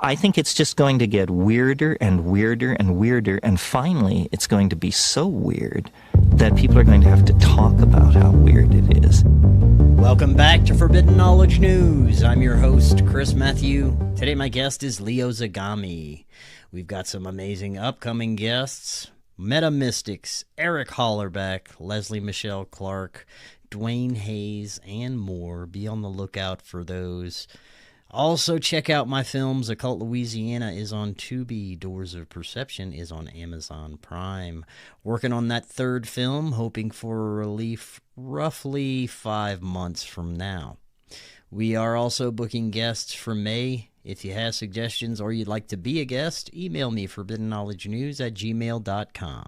I think it's just going to get weirder and weirder and weirder, and finally it's going to be so weird that people are going to have to talk about how weird it is. Welcome back to Forbidden Knowledge News. I'm your host, Chris Matthew. Today my guest is Leo Zagami. We've got some amazing upcoming guests. Meta Mystics, Eric Hollerbeck, Leslie Michelle Clark, Dwayne Hayes, and more. Be on the lookout for those. Also, check out my films. Occult Louisiana is on Tubi. Doors of Perception is on Amazon Prime. Working on that third film, hoping for a relief roughly 5 months from now. We are also booking guests for May. If you have suggestions or you'd like to be a guest, email me forbiddenknowledgenews@gmail.com.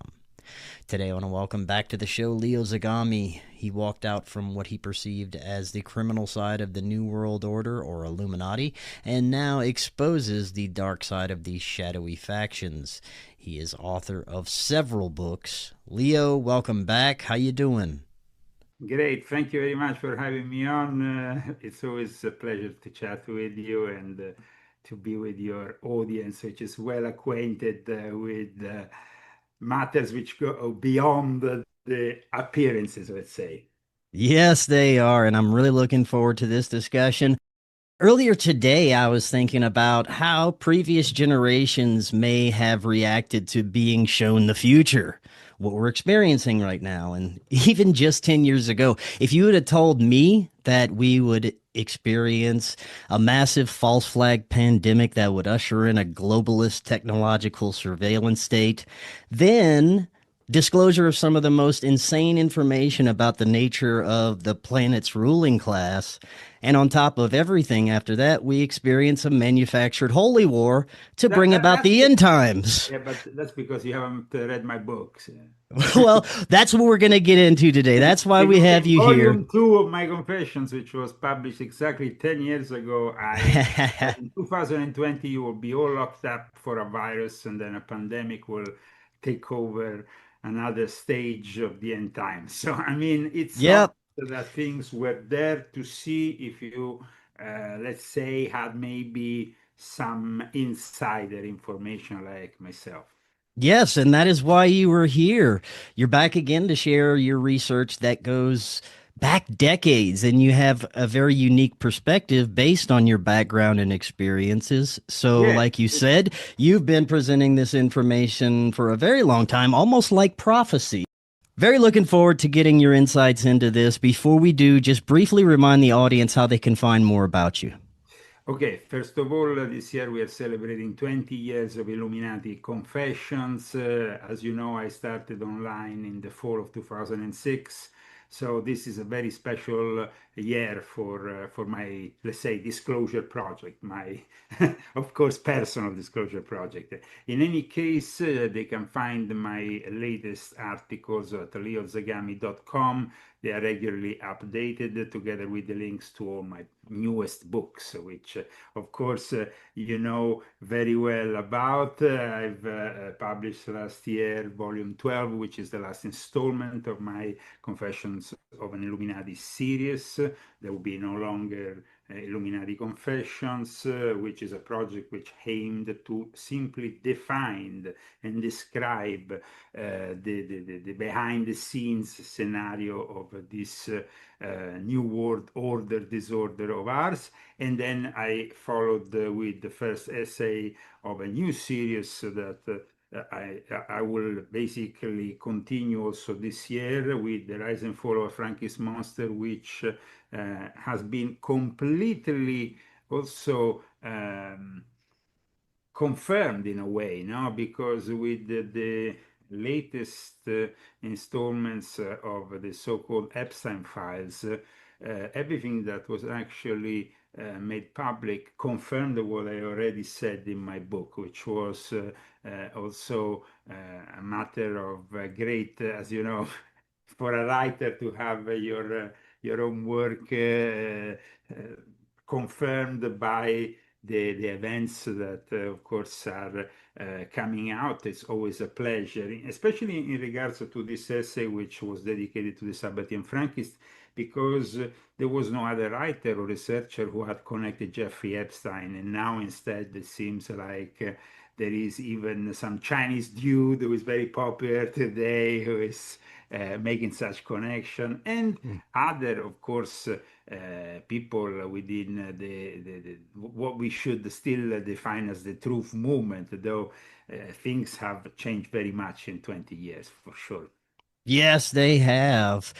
Today I want to welcome back to the show Leo Zagami. He walked out from what he perceived as the criminal side of the New World Order, or Illuminati, and now exposes the dark side of these shadowy factions. He is author of several books. Leo, welcome back. How you doing? Great. Thank you very much for having me on. It's always a pleasure to chat with you and to be with your audience, which is well acquainted with matters which go beyond the appearances, let's say. Yes, they are, and I'm really looking forward to this discussion. Earlier today, I was thinking about how previous generations may have reacted to being shown the future, what we're experiencing right now. And even just 10 years ago, if you would have told me that we would experience a massive false flag pandemic that would usher in a globalist technological surveillance state, then disclosure of some of the most insane information about the nature of the planet's ruling class. And on top of everything after that, we experience a manufactured holy war to bring about the end times. Yeah, but that's because you haven't read my books. Well, that's what we're going to get into today. That's why we have you here. Volume 2 of my Confessions, which was published exactly 10 years ago, in 2020, you will be all locked up for a virus, and then a pandemic will take over another stage of the end times. So, I mean, it's Yep. that things were there to see if you, let's say, had maybe some insider information like myself. Yes, and that is why you were here. You're back again to share your research that goes back decades, and you have a very unique perspective based on your background and experiences. So, Yeah. like you said, you've been presenting this information for a very long time, almost like prophecy. Very looking forward to getting your insights into this. Before we do, just briefly remind the audience how they can find more about you. Okay, first of all, this year we are celebrating 20 years of Illuminati Confessions. As you know, I started online in the fall of 2006. So this is a very special year for my, let's say, disclosure project, my, of course, personal disclosure project. In any case, they can find my latest articles at leozagami.com. They are regularly updated together with the links to all my newest books, which, of course, you know very well about. I've published last year Volume 12, which is the last installment of my Confessions of an Illuminati series. There will be no longer Illuminati Confessions, which is a project which aimed to simply define and describe the behind-the-scenes scenario of this New World Order disorder of ours. And then I followed with the first essay of a new series that I will basically continue also this year with The Rise and Fall of a Frankist Monster, which has been completely also confirmed in a way, no? Because with the latest installments of the so-called Epstein files, everything that was actually made public confirmed what I already said in my book, which was also a matter of great, as you know, for a writer to have your own work confirmed by the events that, of course, are coming out. It's always a pleasure, especially in regards to this essay, which was dedicated to the Sabbatean Frankists, because there was no other writer or researcher who had connected Jeffrey Epstein. And now instead it seems like there is even some Chinese dude who is very popular today who is making such connection, and other, of course, people within what we should still define as the truth movement, though things have changed very much in 20 years, for sure. Yes, they have.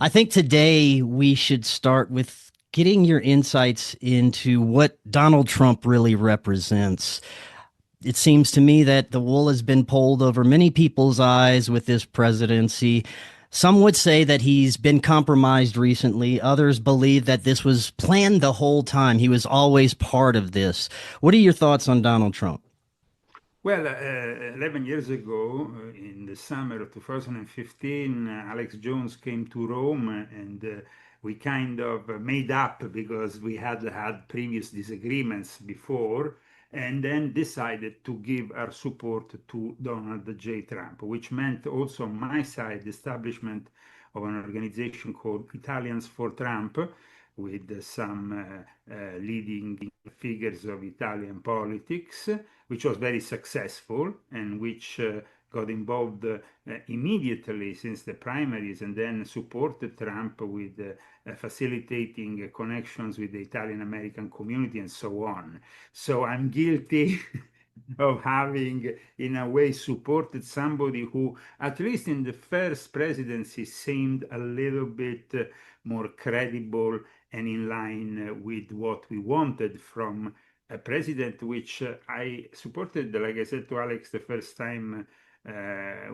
I think today we should start with getting your insights into what Donald Trump really represents. It seems to me that the wool has been pulled over many people's eyes with this presidency. Some would say that he's been compromised recently. Others believe that this was planned the whole time. He was always part of this. What are your thoughts on Donald Trump? Well, 11 years ago, in the summer of 2015, Alex Jones came to Rome, and we kind of made up because we had had previous disagreements before, and then decided to give our support to Donald J. Trump, which meant also on my side the establishment of an organization called Italians for Trump, with some leading figures of Italian politics, which was very successful and which got involved immediately since the primaries, and then supported Trump with facilitating connections with the Italian American community and so on. So I'm guilty of having, in a way, supported somebody who, at least in the first presidency, seemed a little bit more credible and in line with what we wanted from a president, which I supported, like I said to Alex the first time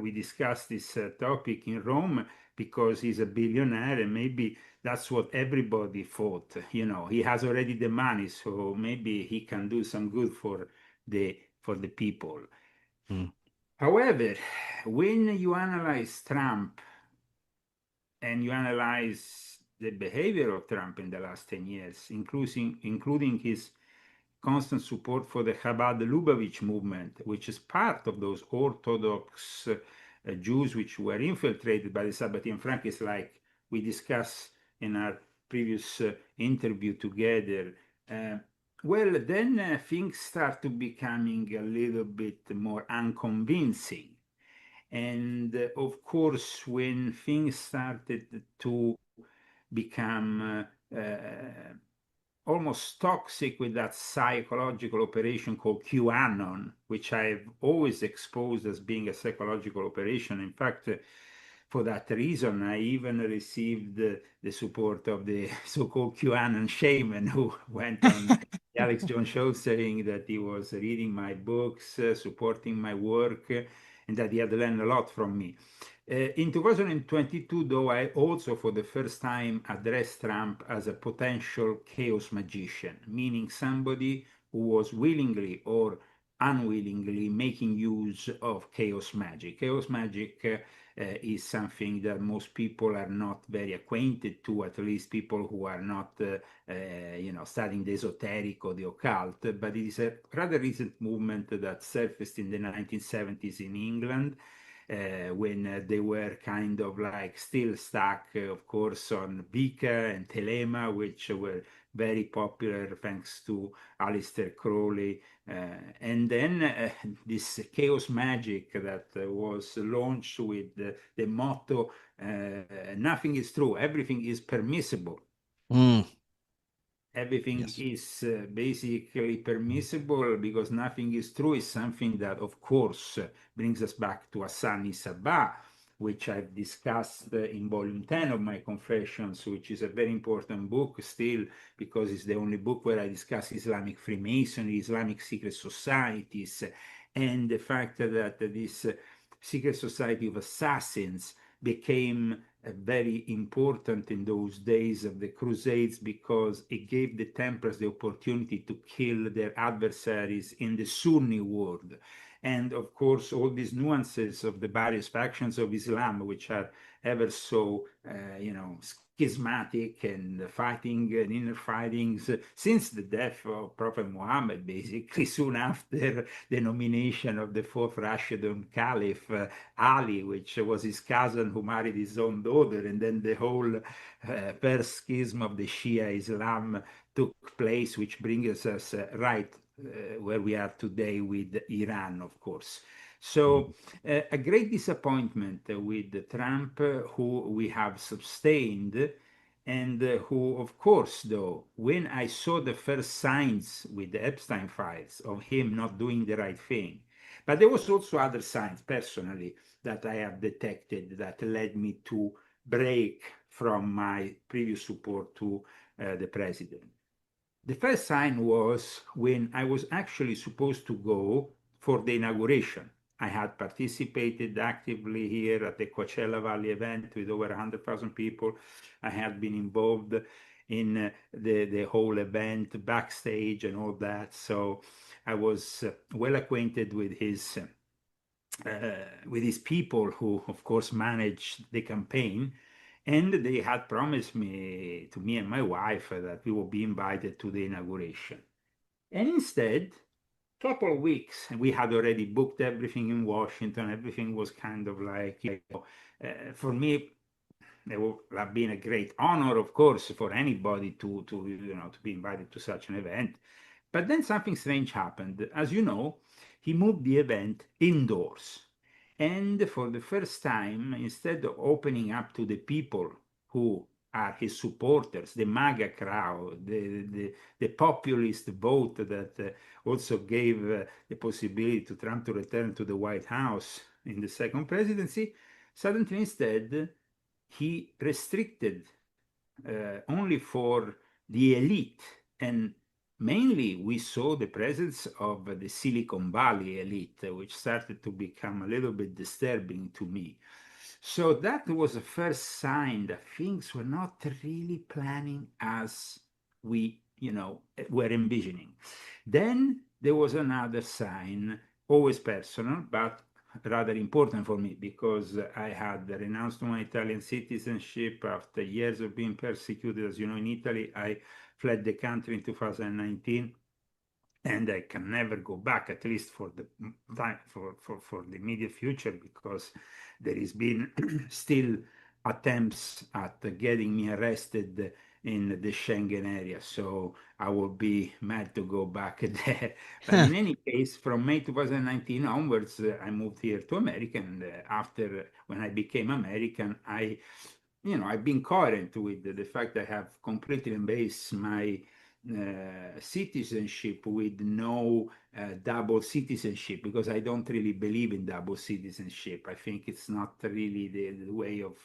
we discussed this topic in Rome, because he's a billionaire and maybe that's what everybody thought. You know, he has already the money, so maybe he can do some good for the people. Hmm. However, when you analyze Trump and you analyze the behavior of Trump in the last 10 years, including his constant support for the Chabad Lubavitch movement, which is part of those Orthodox Jews which were infiltrated by the Sabbatean Frankists, like we discussed in our previous interview together. Well, then things start to becoming a little bit more unconvincing. And of course, when things started to become almost toxic with that psychological operation called QAnon, which I've always exposed as being a psychological operation. In fact, for that reason, I even received the support of the so-called QAnon shaman who went on the Alex Jones show saying that he was reading my books, supporting my work, and that he had learned a lot from me. In 2022, though, I also for the first time addressed Trump as a potential chaos magician, meaning somebody who was willingly or unwillingly making use of chaos magic. Chaos magic is something that most people are not very acquainted to, at least people who are not, studying the esoteric or the occult. But it is a rather recent movement that surfaced in the 1970s in England, when they were kind of like still stuck, of course, on Wicca and Telema, which were very popular thanks to Aleister Crowley. And then this chaos magic that was launched with the motto, nothing is true, everything is permissible. Mm, Everything yes. is basically permissible because nothing is true is something that, of course, brings us back to Hassani Sabah, which I've discussed in volume 10 of my Confessions, which is a very important book still, because it's the only book where I discuss Islamic Freemasonry, Islamic secret societies, and the fact that this secret society of assassins became very important in those days of the Crusades, because it gave the Templars the opportunity to kill their adversaries in the Sunni world. And of course, all these nuances of the various factions of Islam, which are ever so, schismatic and fighting and inner fightings since the death of Prophet Muhammad, basically soon after the nomination of the fourth Rashidun Caliph, Ali, which was his cousin who married his own daughter, and then the whole first schism of the Shia Islam took place, which brings us right where we are today with Iran, of course. So a great disappointment with Trump, who we have sustained, and who, of course, though, when I saw the first signs with the Epstein files of him not doing the right thing, but there was also other signs personally that I have detected that led me to break from my previous support to the president. The first sign was when I was actually supposed to go for the inauguration. I had participated actively here at the Coachella Valley event with over 100,000 people. I had been involved in the whole event, backstage and all that. So I was well acquainted with his people who, of course, managed the campaign. And they had promised me, to me and my wife, that we will be invited to the inauguration. And instead, couple of weeks, and we had already booked everything in Washington. Everything was kind of like, for me, it would have been a great honor, of course, for anybody to be invited to such an event. But then something strange happened. As you know, he moved the event indoors. And for the first time, instead of opening up to the people who are his supporters, the MAGA crowd, the populist vote that also gave the possibility to Trump to return to the White House in the second presidency, suddenly instead he restricted only for the elite. And mainly we saw the presence of the Silicon Valley elite, which started to become a little bit disturbing to me. So that was the first sign that things were not really planning as we, were envisioning. Then there was another sign, always personal, but rather important for me because I had renounced my Italian citizenship after years of being persecuted. As you know, in Italy, I fled the country in 2019, and I can never go back, at least for the time, for the immediate future, because there has been still attempts at getting me arrested in the Schengen area. So I will be mad to go back there. But in any case, from May 2019 onwards, I moved here to America. And after, when I became American, I've been coherent with the fact that I have completely embraced my citizenship with no double citizenship, because I don't really believe in double citizenship. I think it's not really the way of,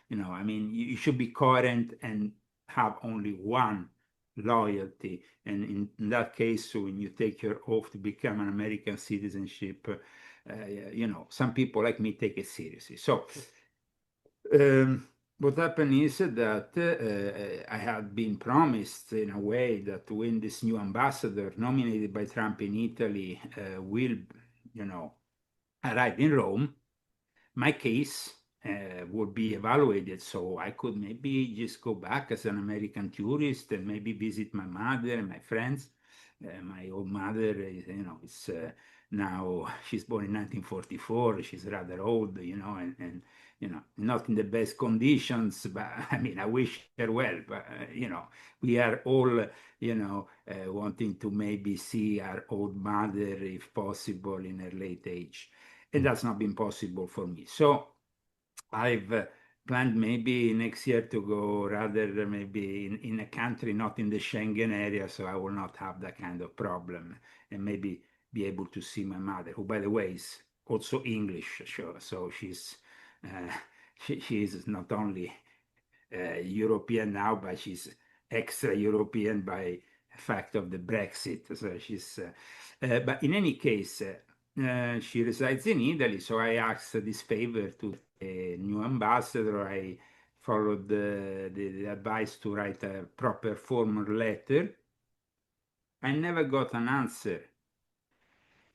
you should be coherent and have only one loyalty. And in that case, so when you take your oath to become an American citizenship, some people like me take it seriously. So what happened is that I had been promised in a way that when this new ambassador nominated by Trump in Italy will, arrive in Rome, my case would be evaluated, so I could maybe just go back as an American tourist and maybe visit my mother and my friends. My old mother is now, she's born in 1944. She's rather old, and not in the best conditions, but I mean, I wish her well, but we are all, wanting to maybe see our old mother, if possible, in her late age. And that's not been possible for me. So I've planned maybe next year to go rather maybe in a country not in the Schengen area, so I will not have that kind of problem, and maybe be able to see my mother, who, by the way, is also English. So uh, she is not only European now, but she's extra European by fact of the Brexit. So but in any case, she resides in Italy, so I asked this favor to the new ambassador. I followed the advice to write a proper formal letter. I never got an answer.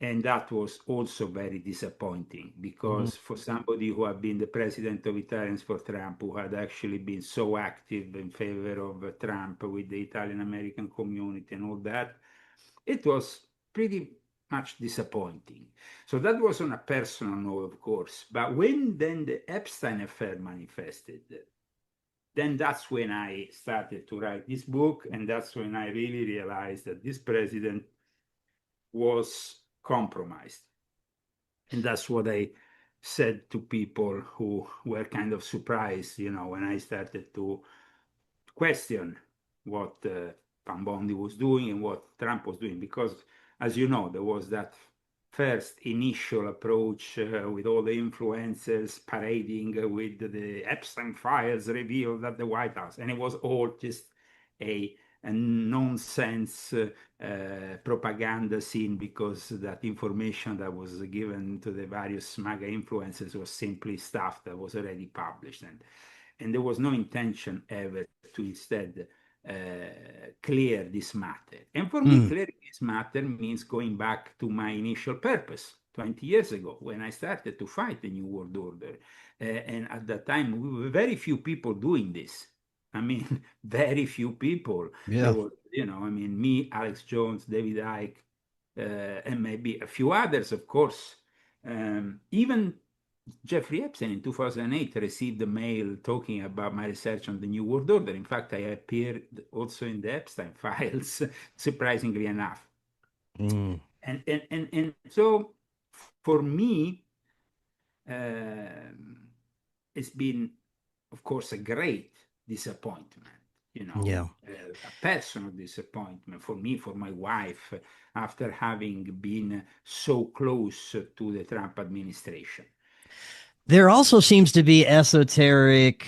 And that was also very disappointing Mm. because for somebody who had been the president of Italians for Trump, who had actually been so active in favor of Trump with the Italian American community and all that, it was pretty much disappointing. So that was on a personal note, of course. But when then the Epstein affair manifested, then that's when I started to write this book, and that's when I really realized that this president was compromised. And that's what I said to people who were kind of surprised, when I started to question what Van Bondi was doing and what Trump was doing, because, as you know, there was that first initial approach with all the influencers parading with the Epstein files revealed at the White House, and it was all just a nonsense propaganda scene, because that information that was given to the various MAGA influencers was simply stuff that was already published, and there was no intention ever to instead clear this matter. And for me, clearing this matter means going back to my initial purpose 20 years ago when I started to fight the New World Order. And at that time, we were very few people doing this. I mean, very few people. There Yeah. was, me, Alex Jones, David Icke, and maybe a few others, of course. Even Jeffrey Epstein in 2008 received a mail talking about my research on the New World Order. In fact, I appeared also in the Epstein files, surprisingly enough. Mm. And so for me, it's been, of course, a great disappointment, Yeah. a personal disappointment for me, for my wife, after having been so close to the Trump administration. There also seems to be esoteric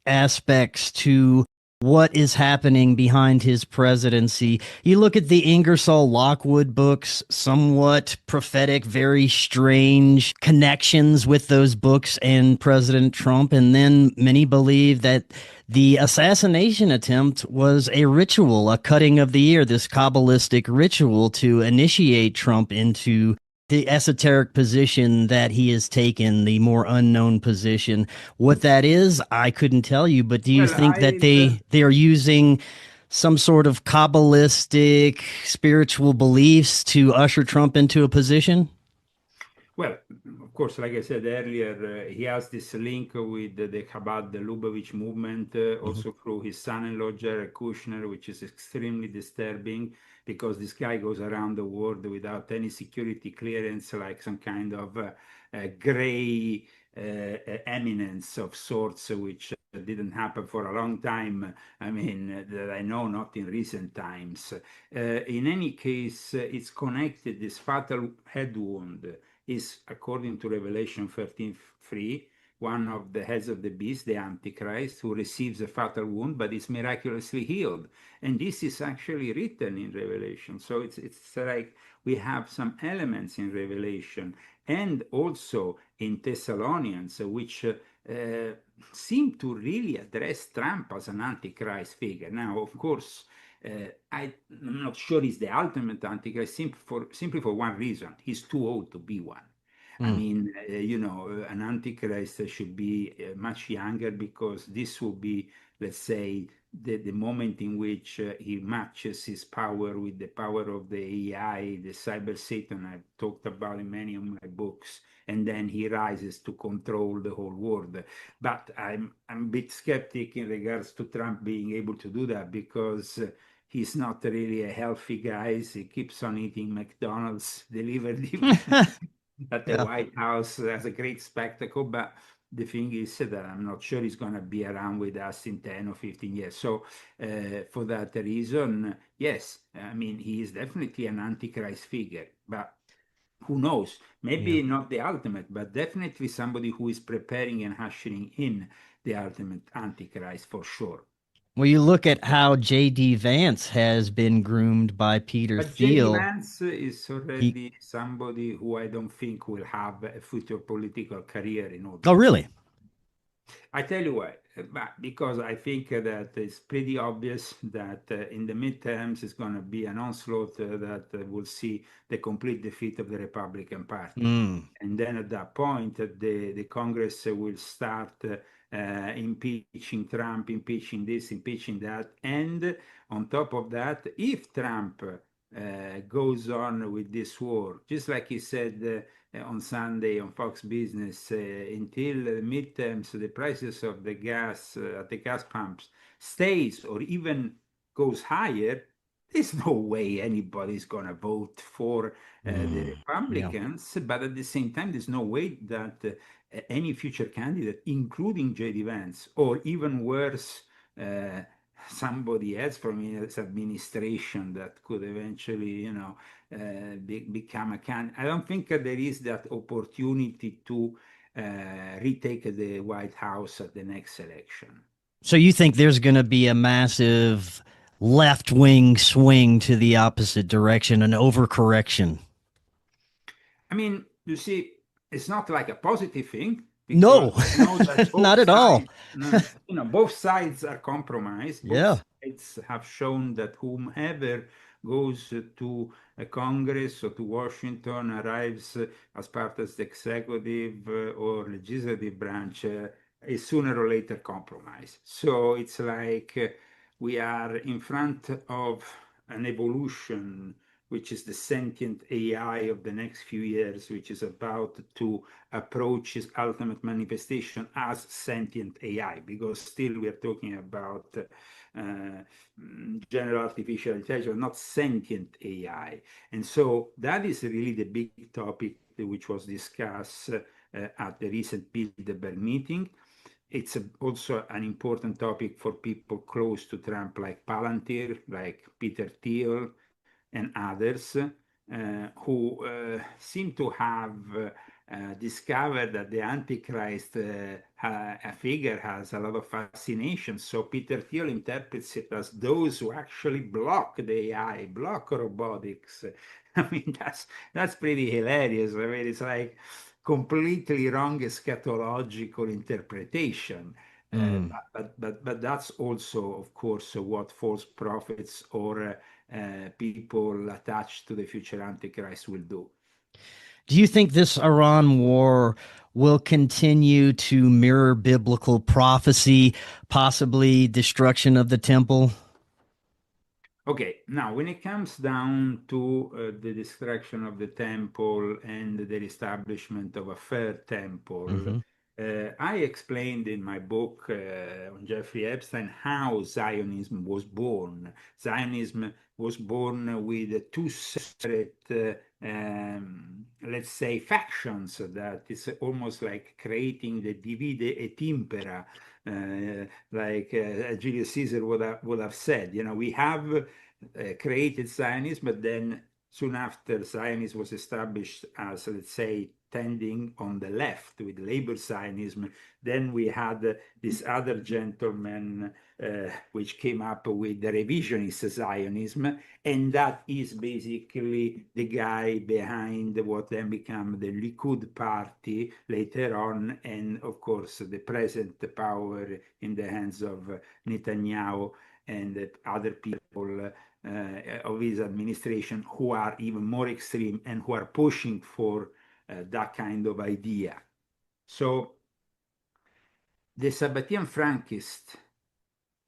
aspects to what is happening behind his presidency. You look at the Ingersoll Lockwood books, somewhat prophetic, very strange connections with those books and President Trump. And then many believe that the assassination attempt was a ritual, a cutting of the ear, this Kabbalistic ritual to initiate Trump into the esoteric position that he has taken, the more unknown position. What that is, I couldn't tell you, but do you Well, think that they are using some sort of Kabbalistic spiritual beliefs to usher Trump into a position? Well, of course, like I said earlier, he has this link with the Chabad, the Lubavitch movement, Mm-hmm. also through his son-in-law, Jared Kushner, which is extremely disturbing because this guy goes around the world without any security clearance, like some kind of gray eminence of sorts, which didn't happen for a long time. I mean, that I know, not in recent times. In any case, it's connected, this fatal head wound is, according to Revelation 13:3, one of the heads of the beast, the Antichrist, who receives a fatal wound but is miraculously healed. And this is actually written in Revelation. So it's like we have some elements in Revelation and also in Thessalonians, which seem to really address Trump as an Antichrist figure. Now, of course, I'm not sure he's the ultimate Antichrist simply for one reason. He's too old to be one. I Mm. mean, an Antichrist should be much younger, because this will be, let's say, the moment in which he matches his power with the power of the AI, the cyber Satan I've talked about in many of my books, and then he rises to control the whole world. But I'm a bit skeptic in regards to Trump being able to do that, because he's not really a healthy guy. He keeps on eating McDonald's delivered at the Yeah. White House as a great spectacle. But the thing is that I'm not sure he's going to be around with us in 10 or 15 years. So for that reason, yes, I mean, he is definitely an Antichrist figure. But who knows? Yeah. Maybe not the ultimate, but definitely somebody who is preparing and ushering in the ultimate Antichrist for sure. Well, you look at how J.D. Vance has been groomed by Peter But J.D. Thiel. Vance is He, already somebody who I don't think will have a future political career in all oh, this. really? I tell you why, because I think that it's pretty obvious that in the midterms it's going to be an onslaught that will see the complete defeat of the Republican Party. Mm. And then at that point, the Congress will start impeaching Trump, impeaching this, impeaching that. And on top of that, if Trump goes on with this war, just like he said on Sunday on Fox Business, until the midterms, the prices of the gas at the gas pumps stays or even goes higher, there's no way anybody's going to vote for the Yeah. Republicans. But at the same time, there's no way that any future candidate, including J.D. Vance, or even worse, uh, somebody else from his administration that could eventually, become a candidate. I don't think there is that opportunity to retake the White House at the next election. So you think there's going to be a massive left wing swing to the opposite direction, an overcorrection? I mean, you see, it's not like a positive thing because No, we know that not both at all. sides, both sides are compromised. Yeah. Both sides have shown that whomever goes to a Congress or to Washington arrives as part of the executive or legislative branch is sooner or later compromised. So it's like we are in front of an evolution which is the sentient AI of the next few years, which is about to approach its ultimate manifestation as sentient AI, because still we are talking about general artificial intelligence, not sentient AI. And so that is really the big topic which was discussed at the recent Bilderberg meeting. It's also an important topic for people close to Trump, like Palantir, like Peter Thiel, and others who seem to have discovered that the Antichrist figure has a lot of fascination. So Peter Thiel interprets it as those who actually block the AI, block robotics. I mean, that's pretty hilarious. I mean, it's like completely wrong eschatological interpretation. Mm. But that's also, of course, what false prophets or people attached to the future Antichrist will do. Do you think this Iran war will continue to mirror biblical prophecy, possibly destruction of the temple? Okay, now when it comes down to the destruction of the temple and the establishment of a third temple, Hmm. I explained in my book on Jeffrey Epstein how Zionism was born. Zionism was born with two separate, let's say, factions that is almost like creating the divide et impera, like Julius Caesar would have said. We have created Zionism, but then soon after Zionism was established as, let's say, tending on the left with labor Zionism, then we had this other gentleman which came up with the revisionist Zionism, and that is basically the guy behind what then became the Likud party later on, and of course the present power in the hands of Netanyahu and other people of his administration who are even more extreme and who are pushing for that kind of idea. So the Sabbatean Frankists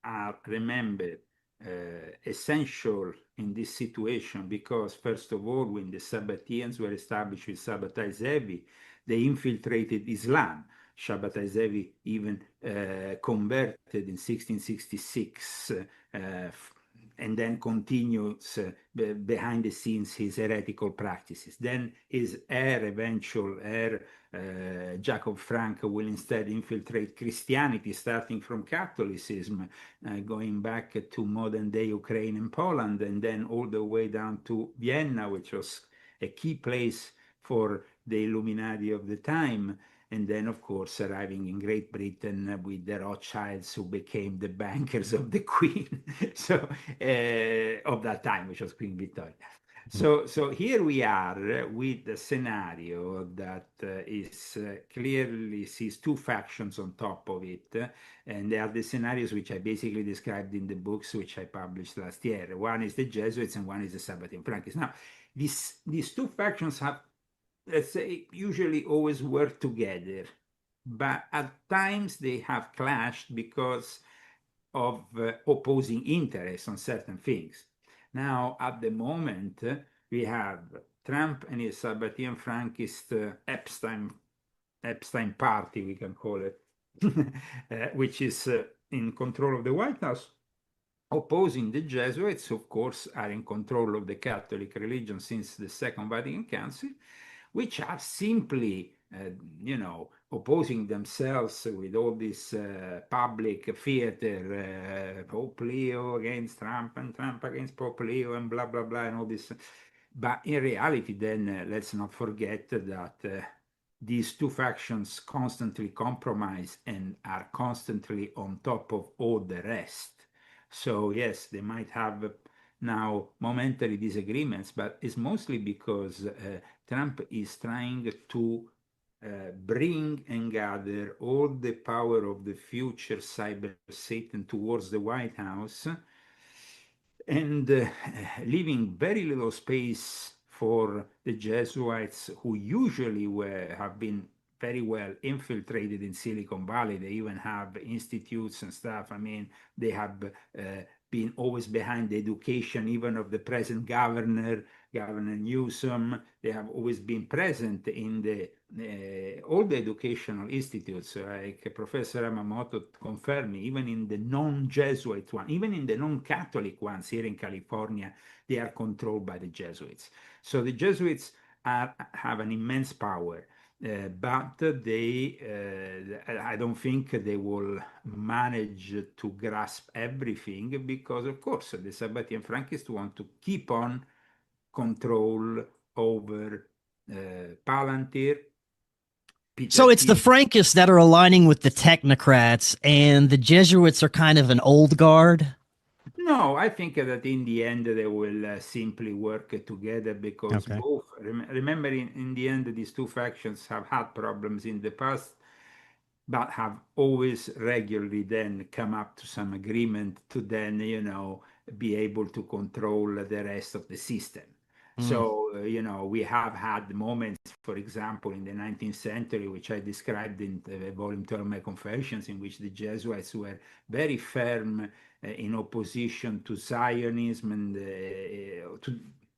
are, remember, essential in this situation because, first of all, when the Sabbateans were established with Shabbatai Zevi, they infiltrated Islam. Shabbatai Zevi even converted in 1666 and then continues behind the scenes his heretical practices. Then his heir, eventual heir, Jacob Frank, will instead infiltrate Christianity, starting from Catholicism, going back to modern day Ukraine and Poland, and then all the way down to Vienna, which was a key place for the Illuminati of the time. And then, of course, arriving in Great Britain with the Rothschilds, who became the bankers of the Queen, so of that time, which was Queen Victoria. So here we are with a scenario that is clearly sees two factions on top of it, and they are the scenarios which I basically described in the books which I published last year. One is the Jesuits and one is the Sabbatean Frankists. Now, these two factions have, let's say, usually always work together, but at times they have clashed because of opposing interests on certain things. Now, at the moment, we have Trump and his Sabbatean Frankist Epstein party, we can call it, which is in control of the White House, opposing the Jesuits, of course, are in control of the Catholic religion since the Second Vatican Council, which are simply, opposing themselves with all this public theater, Pope Leo against Trump and Trump against Pope Leo and blah, blah, blah, and all this. But in reality, then, let's not forget that these two factions constantly compromise and are constantly on top of all the rest. So yes, they might have now momentary disagreements, but it's mostly because Trump is trying to bring and gather all the power of the future cyber Satan towards the White House, and leaving very little space for the Jesuits, who usually have been very well infiltrated in Silicon Valley. They even have institutes and stuff. I mean, they have been always behind the education, even of the present governor, Governor Newsom. They have always been present in all the educational institutes, like Professor Yamamoto confirmed me, even in the non-Jesuit one, even in the non-Catholic ones here in California, they are controlled by the Jesuits. So the Jesuits have an immense power. But I don't think they will manage to grasp everything because, of course, the Sabbatean Frankists want to keep on control over Palantir. So it's the Frankists that are aligning with the technocrats, and the Jesuits are kind of an old guard? No, I think that in the end they will simply work together because both, remember, in the end, these two factions have had problems in the past, but have always regularly then come up to some agreement to then, be able to control the rest of the system. So, we have had moments, for example, in the 19th century, which I described in the Volume 12 of my Confessions, in which the Jesuits were very firm in opposition to Zionism, and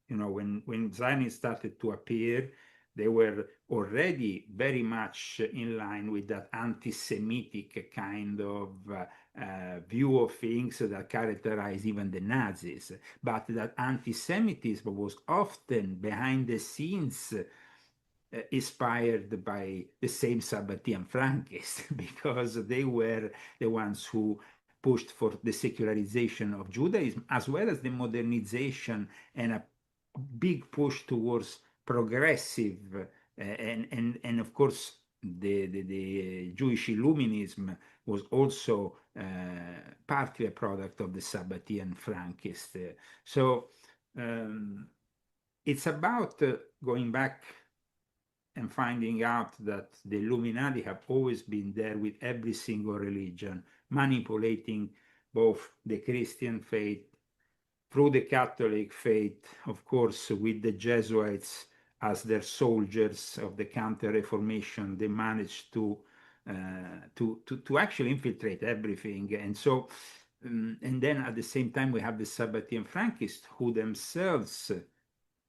when Zionism started to appear, they were already very much in line with that anti-Semitic kind of view of things that characterized even the Nazis. But that anti-Semitism was often behind the scenes inspired by the same Sabbatean Frankists, because they were the ones who pushed for the secularization of Judaism, as well as the modernization and a big push towards progressive, and of course the Jewish Illuminism was also partly a product of the Sabbatean Frankist. So it's about going back and finding out that the Illuminati have always been there with every single religion, manipulating both the Christian faith through the Catholic faith, of course, with the Jesuits as their soldiers of the Counter-Reformation. They managed to actually infiltrate everything. And so, and then at the same time, we have the Sabbatean Frankists, who themselves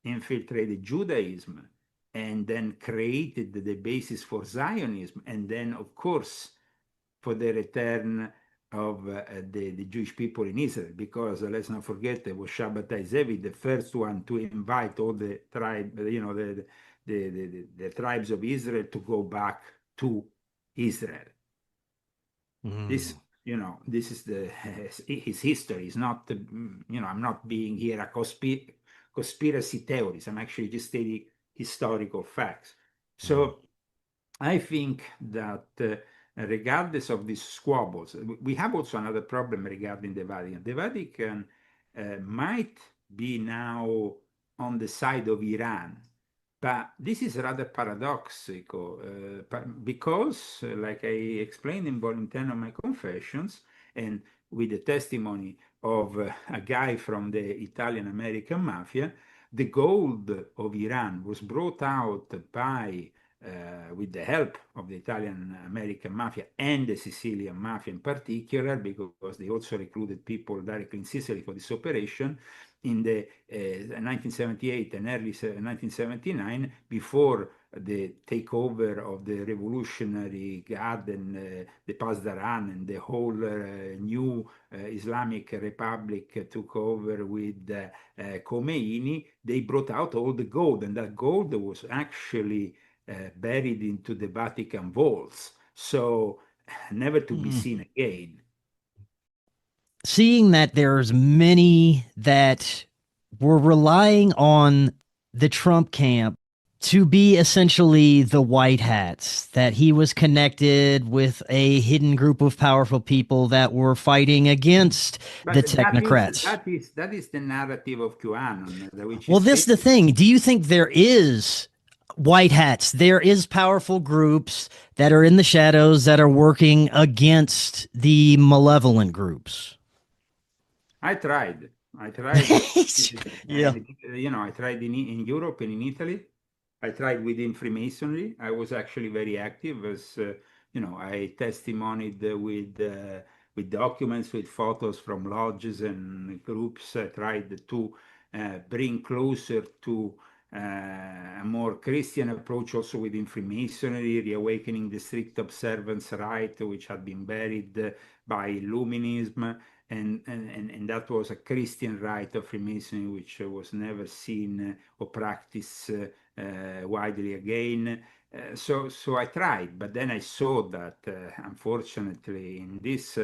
infiltrated Judaism and then created the basis for Zionism. And then, of course, for the return of the Jewish people in Israel, because let's not forget, it was Shabbatai Zevi, the first one to invite all the tribe, the tribes of Israel to go back to Israel. This, this is his history. It's not, I'm not being here a conspiracy theorist. I'm actually just stating historical facts. So I think that regardless of these squabbles, we have also another problem regarding the Vatican. The Vatican might be now on the side of Iran. But this is rather paradoxical because, like I explained in Volume 10 of my Confessions, and with the testimony of a guy from the Italian-American mafia, the gold of Iran was brought out by, with the help of the Italian-American mafia and the Sicilian mafia in particular, because they also recruited people directly in Sicily for this operation, in the 1978 and early 1979, before the takeover of the Revolutionary Guard and the Pasdaran and the whole new Islamic Republic took over with Khomeini, they brought out all the gold, and that gold was actually buried into the Vatican vaults, so never to be seen again. Seeing that there's many that were relying on the Trump camp to be essentially the white hats, that he was connected with a hidden group of powerful people that were fighting against the technocrats. That is the narrative of QAnon, which Well, is this is the thing. Do you think there is white hats? There is powerful groups that are in the shadows that are working against the malevolent groups. I tried. Yeah. And, I tried in Europe and in Italy. I tried within Freemasonry. I was actually very active as, I testimonied with documents, with photos from lodges and groups. I tried to bring closer to a more Christian approach also within Freemasonry, reawakening the strict observance rite, which had been buried by Illuminism. And that was a Christian rite of Freemasonry, which was never seen or practiced widely again. So I tried, but then I saw that, unfortunately, in this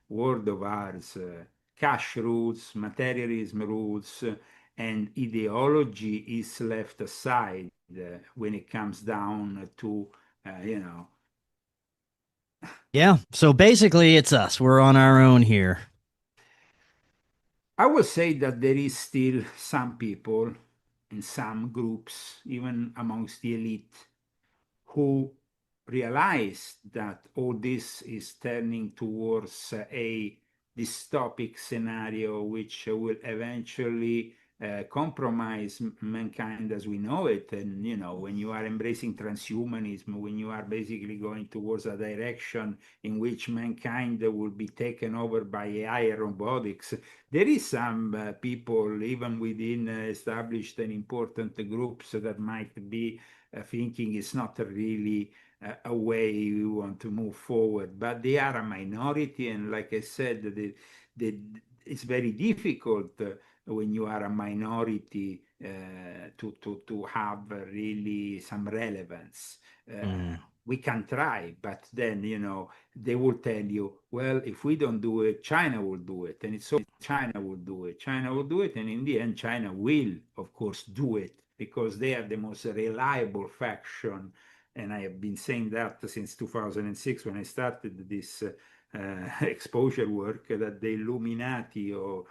world of ours, cash rules, materialism rules, and ideology is left aside when it comes down to, Yeah. So basically, it's us. We're on our own here. I would say that there is still some people in some groups, even amongst the elite, who realize that all this is turning towards a dystopic scenario which will eventually compromise mankind as we know it. And, when you are embracing transhumanism, when you are basically going towards a direction in which mankind will be taken over by AI and robotics, there is some people, even within established and important groups, that might be thinking it's not really a way we want to move forward, but they are a minority. And like I said, it's very difficult when you are a minority to have really some relevance. We can try, but then, they will tell you, well, if we don't do it, China will do it. And it's so China will do it. China will do it. And in the end, China will, of course, do it because they are the most reliable faction. And I have been saying that since 2006 when I started this exposure work, that the Illuminati, or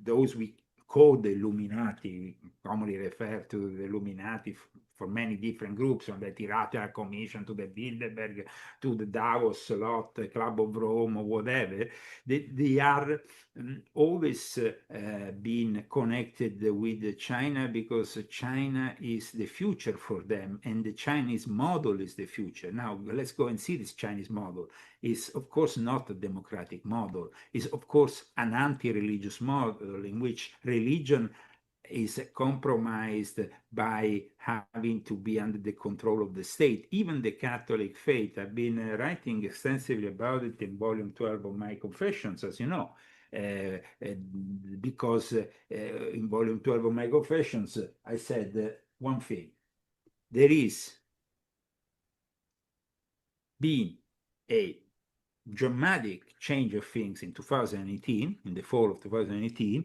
those we call the Illuminati, commonly refer to the Illuminati for many different groups, from the Tirata Commission to the Bilderberg to the Davos lot, Club of Rome, or whatever. They are always been connected with China because China is the future for them, and the Chinese model is the future. Now, let's go and see this Chinese model. Is of course not a democratic model. Is of course an anti-religious model in which religion is compromised by having to be under the control of the state. Even the Catholic faith, I've been writing extensively about it in volume 12 of my Confessions, as you know, because in volume 12 of my Confessions, I said one thing: there is been a dramatic change of things in 2018, in the fall of 2018,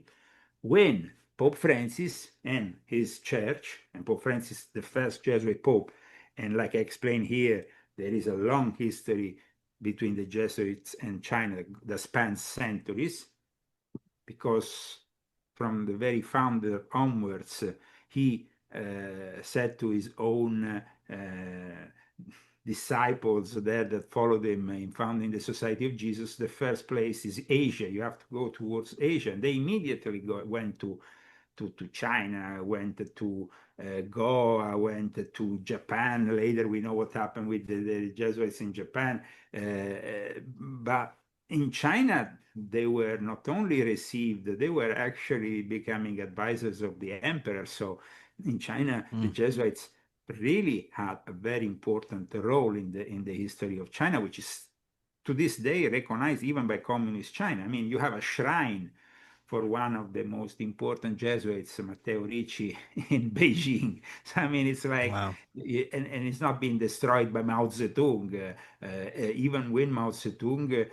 when Pope Francis and his church, and Pope Francis, the first Jesuit Pope, and like I explained here, there is a long history between the Jesuits and China that spans centuries, because from the very founder onwards, he said to his own disciples there that followed him in founding the Society of Jesus, the first place is Asia. You have to go towards Asia. And they immediately went to China, went to Goa, went to Japan. Later, we know what happened with the Jesuits in Japan. But in China, they were not only received, they were actually becoming advisors of the emperor. So in China, the Jesuits really had a very important role in the history of China, which is to this day recognized even by communist China. I mean, you have a shrine for one of the most important Jesuits, Matteo Ricci, in Beijing. So, I mean, it's like, Wow. and it's not being destroyed by Mao Zedong. Even when Mao Zedong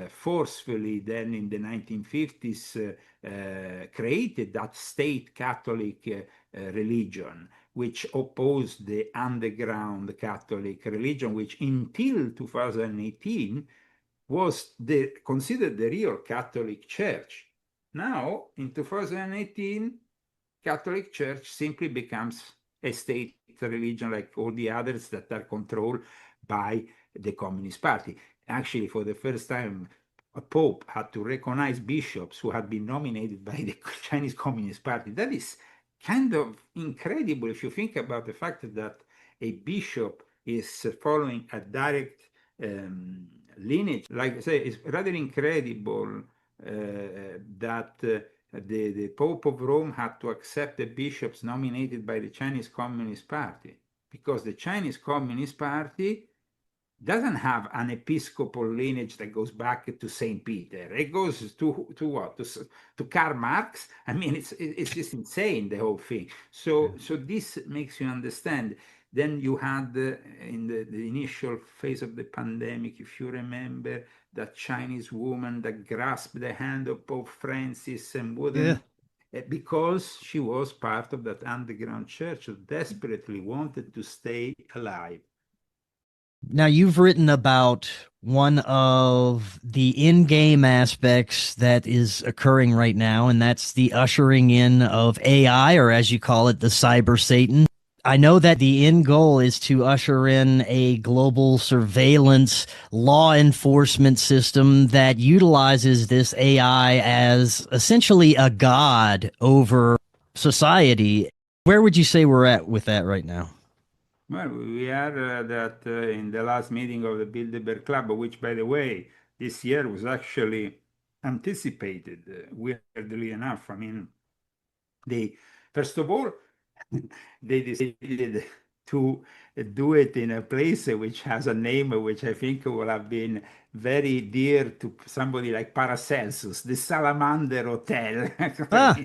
forcefully then in the 1950s created that state Catholic religion, which opposed the underground Catholic religion, which until 2018 was considered the real Catholic Church. Now, in 2018, Catholic Church simply becomes a state religion like all the others that are controlled by the Communist Party. Actually, for the first time, a pope had to recognize bishops who had been nominated by the Chinese Communist Party. That is kind of incredible if you think about the fact that a bishop is following a direct lineage. Like I say, it's rather incredible that the Pope of Rome had to accept the bishops nominated by the Chinese Communist Party, because the Chinese Communist Party doesn't have an episcopal lineage that goes back to Saint Peter. It goes to what? To Karl Marx. I mean, it's just insane, the whole thing. So this makes you understand. Then you had in the initial phase of the pandemic, if you remember, that Chinese woman that grasped the hand of Pope Francis and wouldn't, because she was part of that underground church that desperately wanted to stay alive. Now, you've written about one of the in-game aspects that is occurring right now, and that's the ushering in of AI, or as you call it, the cyber Satan. I know that the end goal is to usher in a global surveillance law enforcement system that utilizes this AI as essentially a god over society. Where would you say we're at with that right now? Well, we are in the last meeting of the Bilderberg Club, which, by the way, this year was actually anticipated, weirdly enough. I mean, first of all, they decided to do it in a place which has a name which I think will have been very dear to somebody like Paracelsus, the Salamander Hotel. Ah,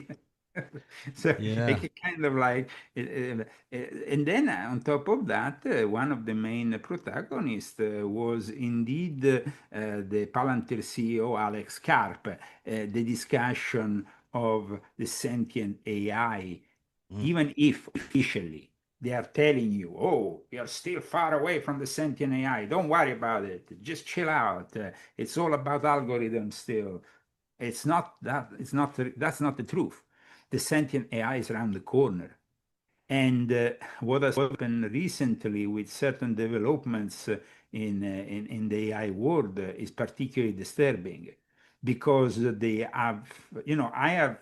So yeah. it kind of like, and then on top of that, one of the main protagonists was indeed the Palantir CEO Alex Karp. The discussion of the sentient AI, even if officially they are telling you, oh, we are still far away from the sentient AI. Don't worry about it. Just chill out. It's all about algorithms still. It's not that. That's not the truth. The sentient AI is around the corner. And what has happened recently with certain developments in the AI world is particularly disturbing, because they have, I have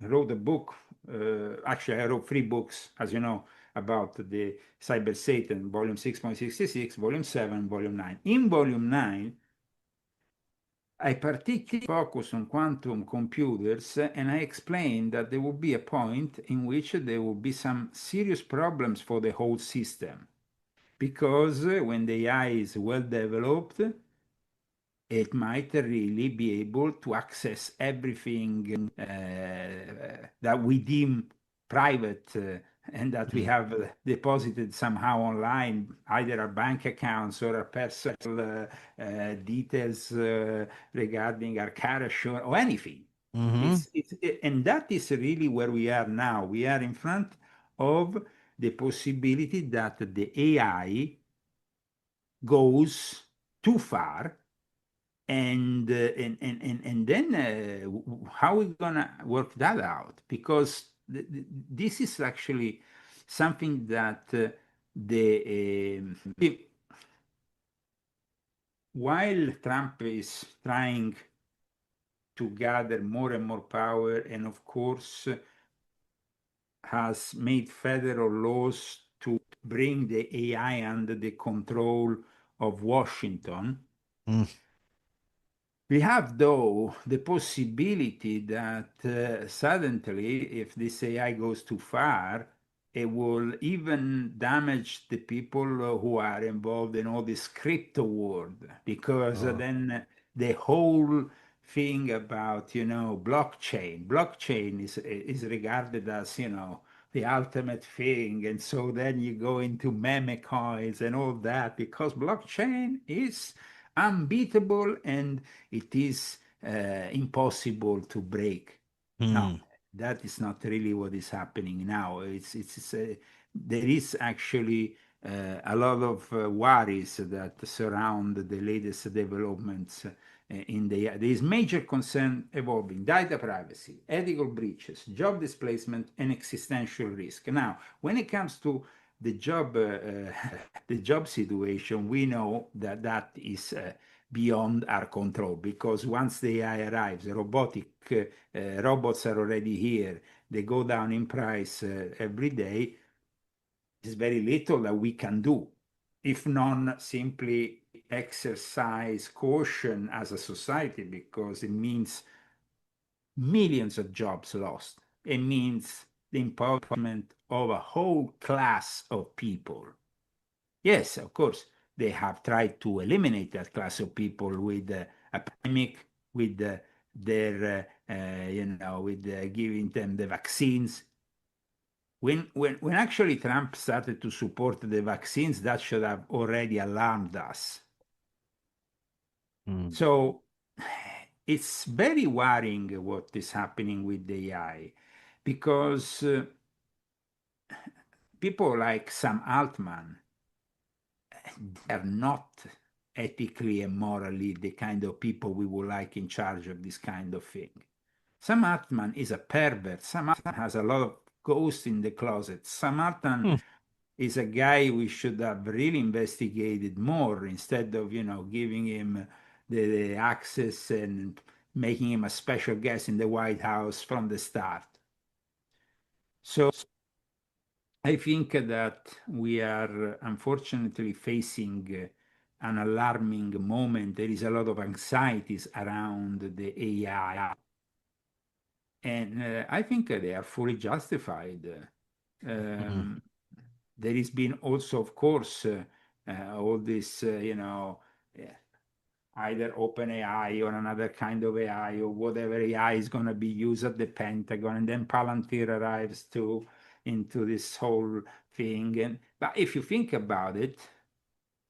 wrote a book. Actually, I wrote 3 books, as you know, about the cyber Satan, volume 6.66, volume 7, volume 9. In volume 9, I particularly focus on quantum computers, and I explained that there will be a point in which there will be some serious problems for the whole system, because when the AI is well developed, it might really be able to access everything that we deem private and that we have deposited somehow online, either our bank accounts or our personal details regarding our car assurance or anything. And that is really where we are now. We are in front of the possibility that the AI goes too far, and then how are we gonna work that out? Because this is actually something that while Trump is trying to gather more and more power, and of course has made federal laws to bring the AI under the control of Washington. Mm. We have, though, the possibility that suddenly, if this AI goes too far, it will even damage the people who are involved in all this crypto world, because Oh. then the whole thing about, blockchain is regarded as, the ultimate thing. And so then you go into meme coins and all that, because blockchain is unbeatable and it is impossible to break. No, Mm. that is not really what is happening now. There is actually a lot of worries that surround the latest developments in there is major concern evolving: data privacy, ethical breaches, job displacement, and existential risk. Now, when it comes to the job, the job situation, we know that that is beyond our control, because once the AI arrives, robots are already here. They go down in price every day. There's very little that we can do, if not simply exercise caution as a society, because it means millions of jobs lost. It means the empowerment of a whole class of people. Yes, of course, they have tried to eliminate that class of people with a pandemic, with with giving them the vaccines. When actually Trump started to support the vaccines, that should have already alarmed us. Mm. So it's very worrying what is happening with the AI, because people like Sam Altman are not ethically and morally the kind of people we would like in charge of this kind of thing. Sam Altman is a pervert. Sam Altman has a lot of ghosts in the closet. Sam Altman Mm. is a guy we should have really investigated more, instead of, giving him the access and making him a special guest in the White House from the start. So I think that we are unfortunately facing an alarming moment. There is a lot of anxieties around the AI, and I think they are fully justified. Mm. Um, there has been also, of course, all this, either open AI or another kind of AI or whatever AI is going to be used at the Pentagon, and then Palantir arrives into this whole thing. But if you think about it,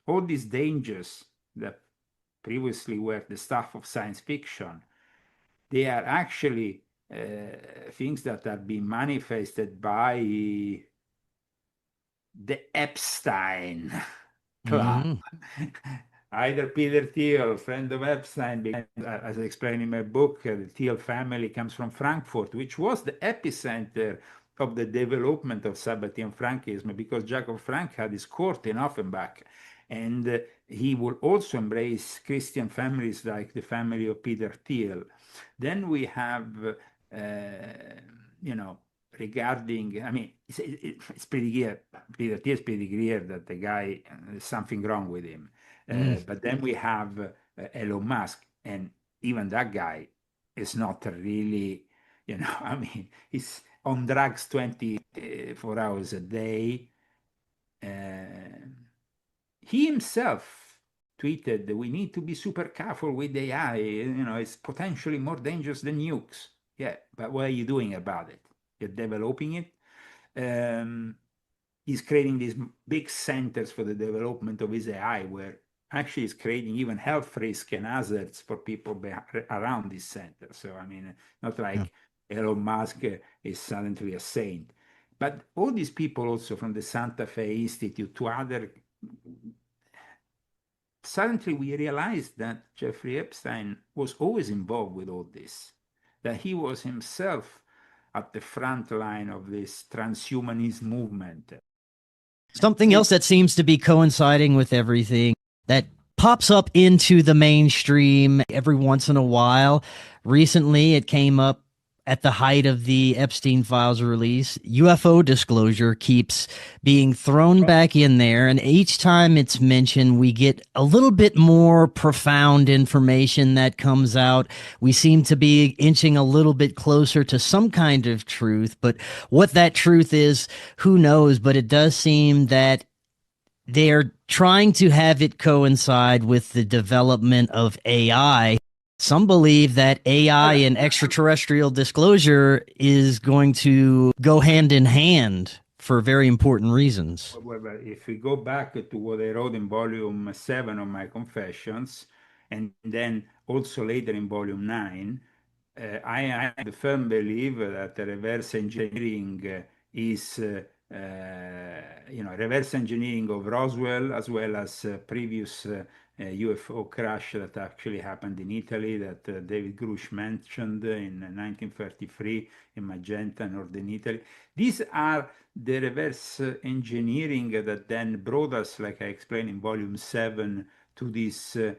all these dangers that previously were the stuff of science fiction, they are actually things that are being manifested by the Epstein clan. Mm. Either Peter Thiel, friend of Epstein, because, as I explained in my book, the Thiel family comes from Frankfurt, which was the epicenter of the development of Sabbatean Frankism, because Jacob Frank had his court in Offenbach, and he would also embrace Christian families like the family of Peter Thiel. Then we have, regarding, I mean, it's pretty clear, Peter Thiel is pretty clear that the guy, there's something wrong with him. Mm. But then we have Elon Musk, and even that guy is not really, I mean, he's on drugs 24 hours a day. He himself tweeted that we need to be super careful with AI. It's potentially more dangerous than nukes. Yeah, but what are you doing about it? You're developing it. He's creating these big centers for the development of his AI, where actually is creating even health risk and hazards for people around this center. So, I mean, not Yeah. like Elon Musk is suddenly a saint. But all these people also from the Santa Fe Institute to other, suddenly we realized that Jeffrey Epstein was always involved with all this, that he was himself at the front line of this transhumanist movement. Something else that seems to be coinciding with everything that pops up into the mainstream every once in a while. Recently, it came up at the height of the Epstein files release. UFO disclosure keeps being thrown back in there, and each time it's mentioned, we get a little bit more profound information that comes out. We seem to be inching a little bit closer to some kind of truth, but what that truth is, who knows? But it does seem that they're trying to have it coincide with the development of AI. Some believe that AI and extraterrestrial disclosure is going to go hand in hand for very important reasons. Well, if we go back to what I wrote in volume 7 of my Confessions, and then also later in volume 9, I have the firm belief that reverse engineering is, reverse engineering of Roswell, as well as previous UFO crash that actually happened in Italy that David Grush mentioned in 1933 in Magenta, northern Italy. These are the reverse engineering that then brought us, like I explained in volume 7, to this to,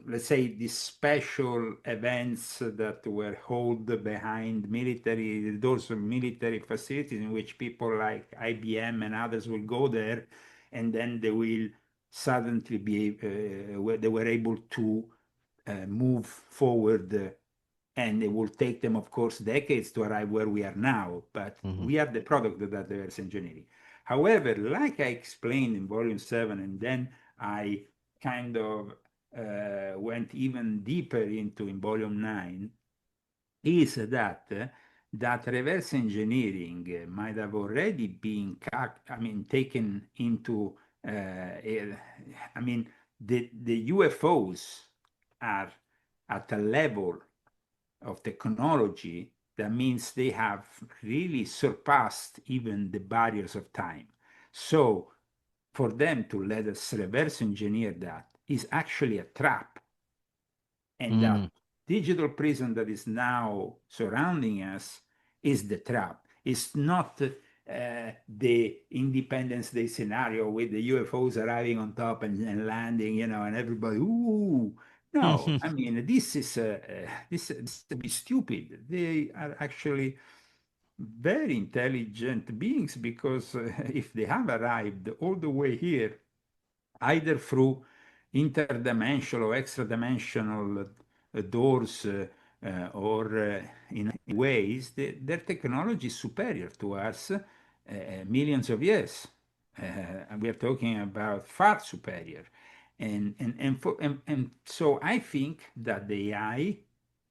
let's say, these special events that were held behind the doors of military facilities, in which people like IBM and others will go there, and then they will suddenly they were able to move forward, and it will take them, of course, decades to arrive where we are now, but we are the product of that reverse engineering. However, like I explained in volume 7, and then I kind of went even deeper into in volume 9, is that reverse engineering might have already been, taken into, the UFOs are at a level of technology that means they have really surpassed even the barriers of time. So for them to let us reverse engineer that is actually a trap. And that digital prison that is now surrounding us is the trap. It's not the Independence Day scenario with the UFOs arriving on top and landing, and everybody, ooh. No, I mean, this is to be stupid. They are actually very intelligent beings, because if they have arrived all the way here, either through interdimensional or extra-dimensional doors, or in ways, their technology is superior to us millions of years. And we are talking about far superior. And so I think that the AI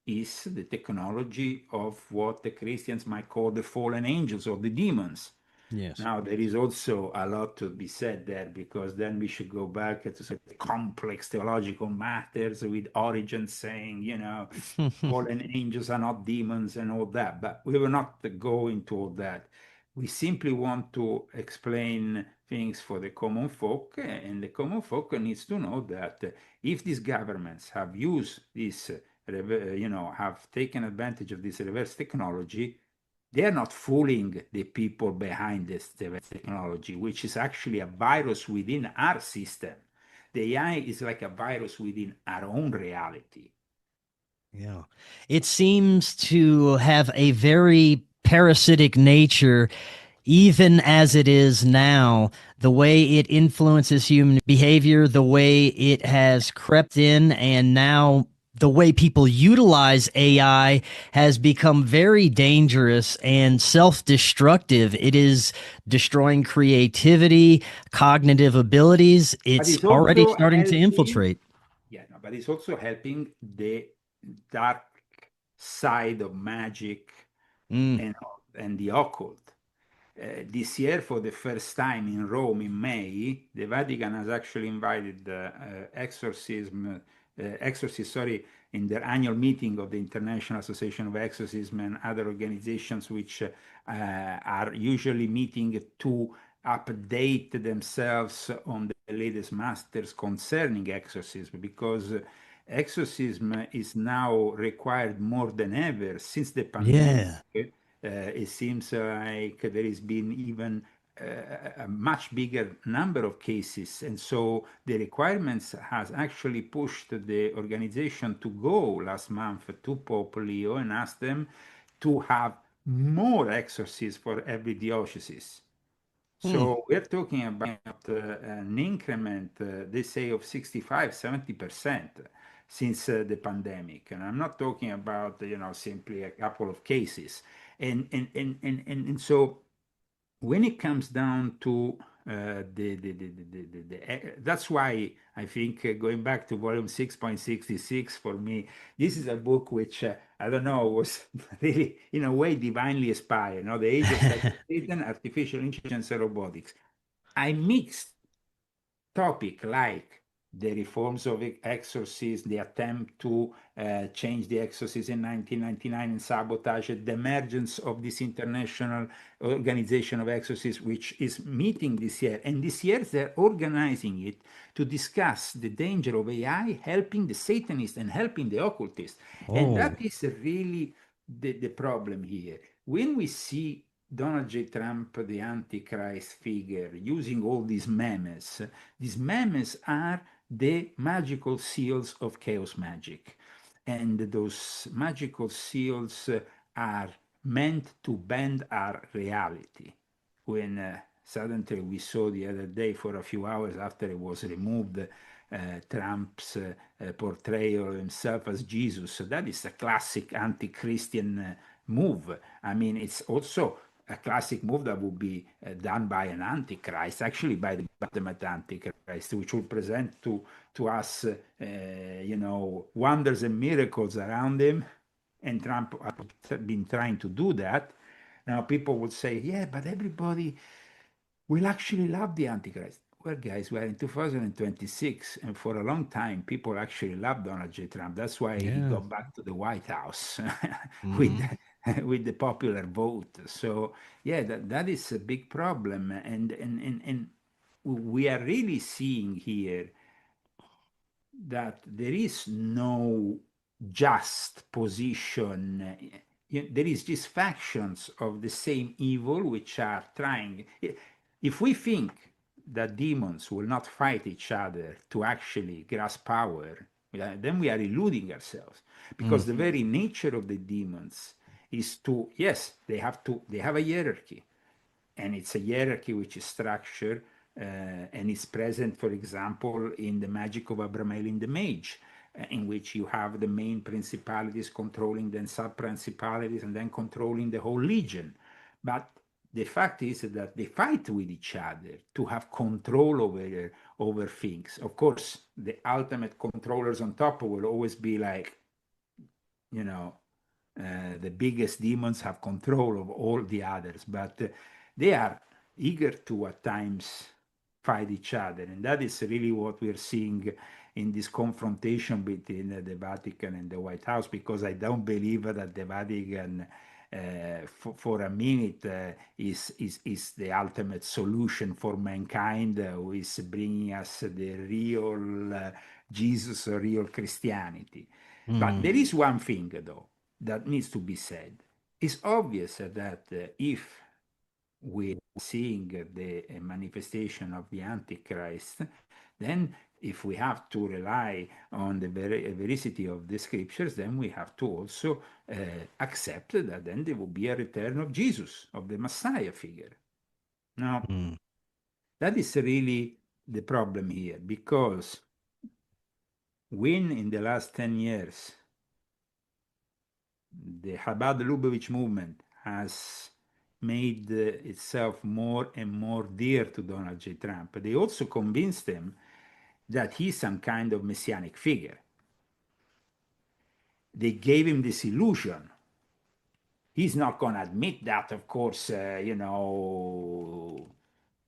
is the technology of what the Christians might call the fallen angels or the demons. Yes. Now, there is also a lot to be said there, because then we should go back to sort of complex theological matters with Origin saying, fallen angels are not demons and all that. But we will not go into all that. We simply want to explain things for the common folk, and the common folk needs to know that if these governments have used this, have taken advantage of this reverse technology, they are not fooling the people behind this technology, which is actually a virus within our system. The AI is like a virus within our own reality. Yeah. It seems to have a very parasitic nature, even as it is now. The way it influences human behavior, the way it has crept in, and now the way people utilize AI has become very dangerous and self-destructive. It is destroying creativity, cognitive abilities. It's already starting to infiltrate. Yeah, no, but it's also helping the dark side of magic and the occult. This year, for the first time in Rome in May, the Vatican has actually invited exorcists, in their annual meeting of the International Association of Exorcism and other organizations, which are usually meeting to update themselves on the latest masters concerning exorcism, because exorcism is now required more than ever since the pandemic. Yeah. It seems like there has been even a much bigger number of cases, and so the requirements has actually pushed the organization to go last month to Pope Leo and ask them to have more exorcists for every diocese. Hmm. So we're talking about an increment, they say, of 65, 70% since the pandemic. And I'm not talking about, simply a couple of cases. And so when it comes down to that's why I think going back to volume 6.66 for me, this is a book which I don't know was really in a way divinely inspired. The Age of Satan, Artificial Intelligence, and Robotics. I mixed topic like the reforms of exorcism, the attempt to change the exorcism in 1999 and sabotage it, the emergence of this international organization of exorcists, which is meeting this year. And this year they're organizing it to discuss the danger of AI helping the Satanists and helping the occultists. And that Oh. is really the problem here. When we see Donald J. Trump, the Antichrist figure, using all these memes are the magical seals of chaos magic. And those magical seals are meant to bend our reality. When suddenly we saw the other day, for a few hours after it was removed, Trump's portrayal of himself as Jesus. So that is a classic anti-Christian move. I mean, it's also a classic move that would be done by an antichrist, actually by the ultimate antichrist, which will present to us, wonders and miracles around him. And Trump has been trying to do that. Now people would say, yeah, but everybody will actually love the Antichrist. Well, guys, we're in 2026, and for a long time, people actually loved Donald J. Trump. That's why he Yeah. got back to the White House with Hmm. with the popular vote. So, yeah, that is a big problem, and we are really seeing here that there is no just position. There is just factions of the same evil which are trying. If we think that demons will not fight each other to actually grasp power, then we are eluding ourselves, because Mm. the very nature of the demons is to, yes, they have a hierarchy, and it's a hierarchy which is structured and is present, for example, in the magic of Abramelin the Mage, in which you have the main principalities controlling then sub-principalities and then controlling the whole legion. But the fact is that they fight with each other to have control over things. Of course, the ultimate controllers on top will always be like, you know, the biggest demons have control of all the others, but they are eager to at times fight each other. And that is really what we're seeing in this confrontation between the Vatican and the White House, because I don't believe that the Vatican for a minute is the ultimate solution for mankind, who is bringing us the real Jesus or real Christianity. But Mm. there is one thing, though, that needs to be said. It's obvious that if we're seeing the manifestation of the Antichrist, then if we have to rely on the veracity of the scriptures, then we have to also accept that then there will be a return of Jesus, of the Messiah figure. Now, Mm. that is really the problem here, because when in the last 10 years the Chabad Lubavitch movement has made itself more and more dear to Donald J. Trump, they also convinced him that he's some kind of messianic figure. They gave him this illusion. He's not going to admit that, of course,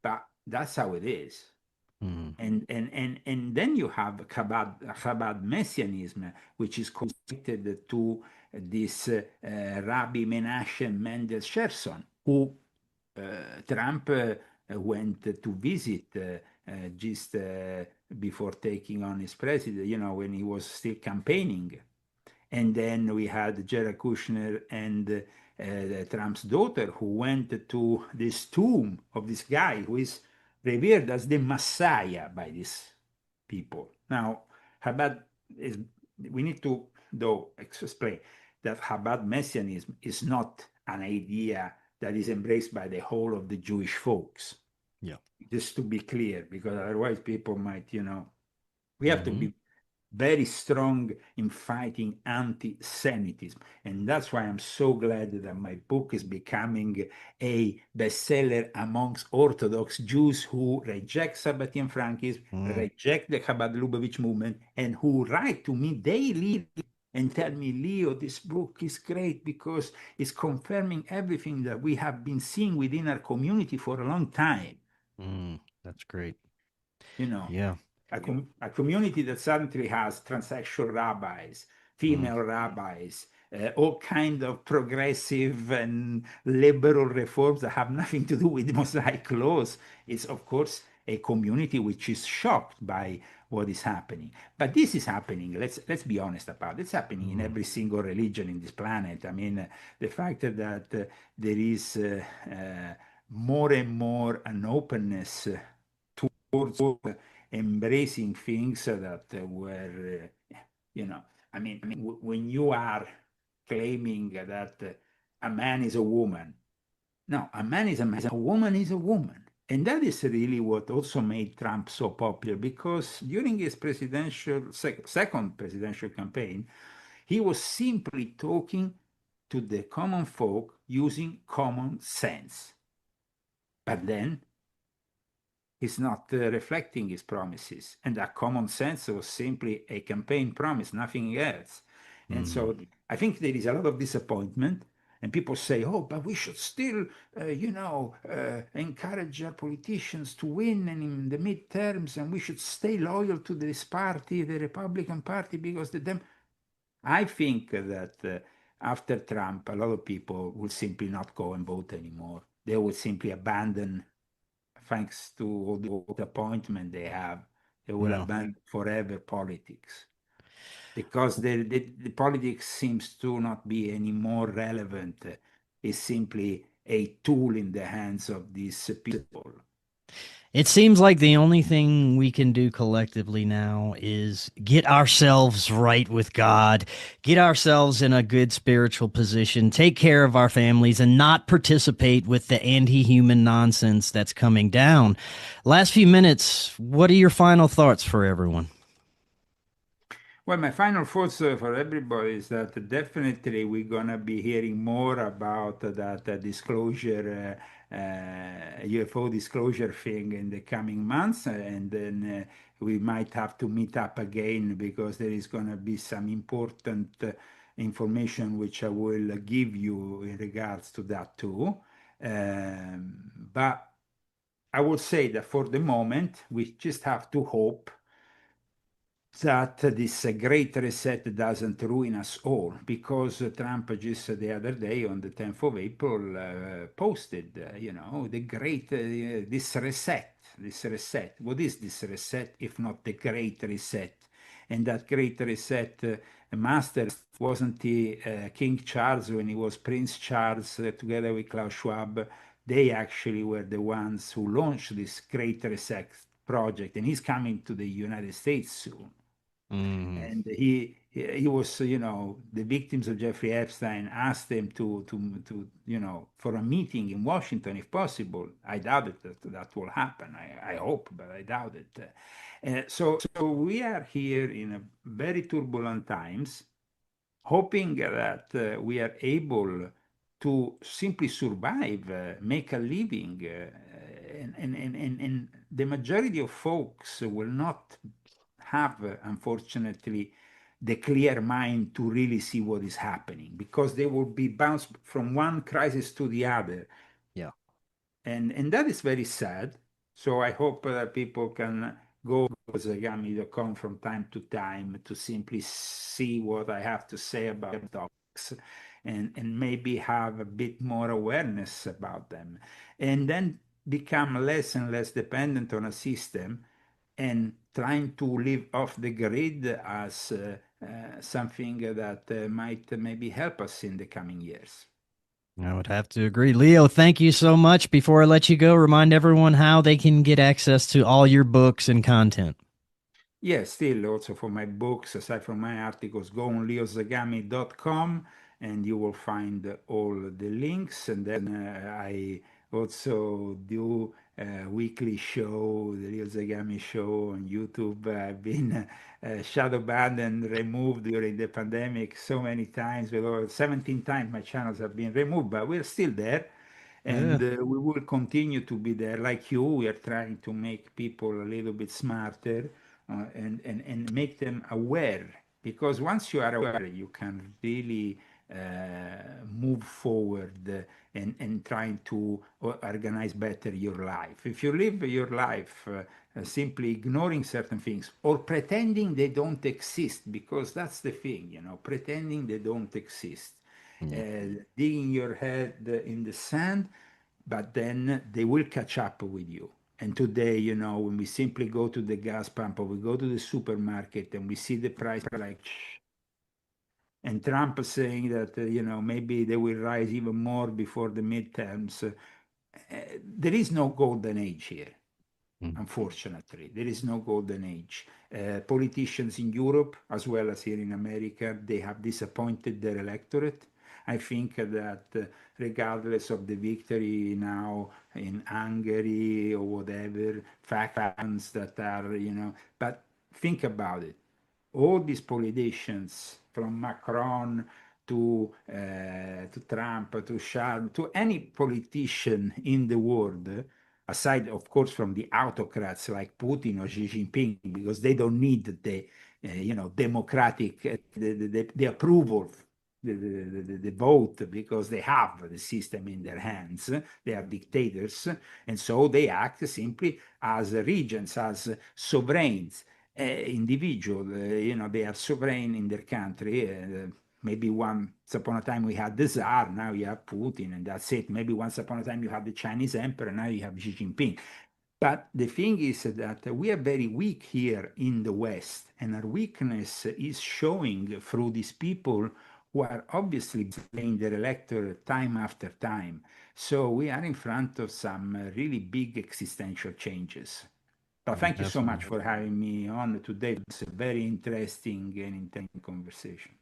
but that's how it is. Mm. And then you have Chabad Messianism, which is connected to this Rabbi Menachem Mendel Sherson, who Trump went to visit just before taking on his president, when he was still campaigning. And then we had Jared Kushner and Trump's daughter, who went to this tomb of this guy who is revered as the Messiah by these people. Now, Chabad is, we need to, though, explain that Chabad messianism is not an idea that is embraced by the whole of the Jewish folks. Yeah. Just to be clear, because otherwise people might, we have to be very strong in fighting anti-Semitism. And that's why I'm so glad that my book is becoming a bestseller amongst Orthodox Jews who reject Sabbatean Frankism, reject the Chabad Lubavitch movement, and who write to me daily and tell me, Leo, this book is great because it's confirming everything that we have been seeing within our community for a long time. That's great. Yeah. A community that suddenly has transsexual rabbis, female rabbis, all kind of progressive and liberal reforms that have nothing to do with Mosaic laws, is of course a community which is shocked by what is happening. But this is happening, let's be honest about it. It's happening in every single religion in this planet. I mean, the fact that there is more and more an openness towards embracing things that were, I mean, when you are claiming that a man is a woman, no, a man is a man, a woman is a woman. And that is really what also made Trump so popular, because during his second presidential campaign, he was simply talking to the common folk using common sense. But then he's not reflecting his promises. And that common sense was simply a campaign promise, nothing else. And so I think there is a lot of disappointment. And people say, oh, but we should still, encourage our politicians to win and in the midterms, and we should stay loyal to this party, the Republican Party, because I think that after Trump, a lot of people will simply not go and vote anymore. They will simply abandon, thanks to all the appointment they have, they will abandon forever politics, because the politics seems to not be any more relevant. It's simply a tool in the hands of these people. It seems like the only thing we can do collectively now is get ourselves right with God, get ourselves in a good spiritual position, take care of our families, and not participate with the anti-human nonsense that's coming down. Last few minutes, what are your final thoughts for everyone? Well, my final thoughts for everybody is that definitely we're going to be hearing more about that disclosure, UFO disclosure thing in the coming months. And then we might have to meet up again, because there is going to be some important information which I will give you in regards to that too. But I would say that for the moment, we just have to hope that this great reset doesn't ruin us all, because Trump just the other day on the 10th of April posted, the great, this reset. What is this reset if not the great reset? And that great reset master, wasn't he King Charles when he was Prince Charles together with Klaus Schwab? They actually were the ones who launched this great reset project, and he's coming to the United States soon. And he was, the victims of Jeffrey Epstein asked him to for a meeting in Washington if possible. I doubt it that will happen. I hope, but I doubt it. So we are here in a very turbulent times, hoping that we are able to simply survive, make a living, and the majority of folks will not have, unfortunately, the clear mind to really see what is happening, because they will be bounced from one crisis to the other. Yeah. And that is very sad. So I hope that people can go to Zagami.com from time to time to simply see what I have to say about topics, and maybe have a bit more awareness about them, and then become less and less dependent on a system and trying to live off the grid as something that might maybe help us in the coming years. I would have to agree. Leo, thank you so much. Before I let you go, remind everyone how they can get access to all your books and content. Yes, still also for my books, aside from my articles, go on leozagami.com and you will find all the links. And then I also do a weekly show, the Leo Zagami show on YouTube. I've been shadow banned and removed during the pandemic so many times. Well, 17 times my channels have been removed, but we're still there. Yeah. And we will continue to be there. Like you, we are trying to make people a little bit smarter and make them aware. Because once you are aware, you can really move forward and trying to organize better your life. If you live your life simply ignoring certain things or pretending they don't exist, because that's the thing, you know, pretending they don't exist, digging your head in the sand, but then they will catch up with you. And today, you know, when we simply go to the gas pump or we go to the supermarket and we see the price like, and Trump saying that, you know, maybe they will rise even more before the midterms, there is no golden age here. Unfortunately, there is no golden age. Politicians in Europe, as well as here in America, they have disappointed their electorate. I think that regardless of the victory now in Hungary or whatever, factions that are, you know, but think about it. All these politicians, from Macron to Trump to Charles, to any politician in the world, aside, of course, from the autocrats like Putin or Xi Jinping, because they don't need the, you know, democratic, the approval, the vote, because they have the system in their hands. They are dictators, and so they act simply as regents, as sovereigns, individual. You know, they are sovereign in their country. Maybe once upon a time we had the Tsar, now you have Putin, and that's it. Maybe once upon a time you have the Chinese emperor, now you have Xi Jinping. But the thing is that we are very weak here in the West, and our weakness is showing through these people who are obviously playing their electorate time after time. So we are in front of some really big existential changes. But thank you so much for having me on today. It's a very interesting and intense conversation.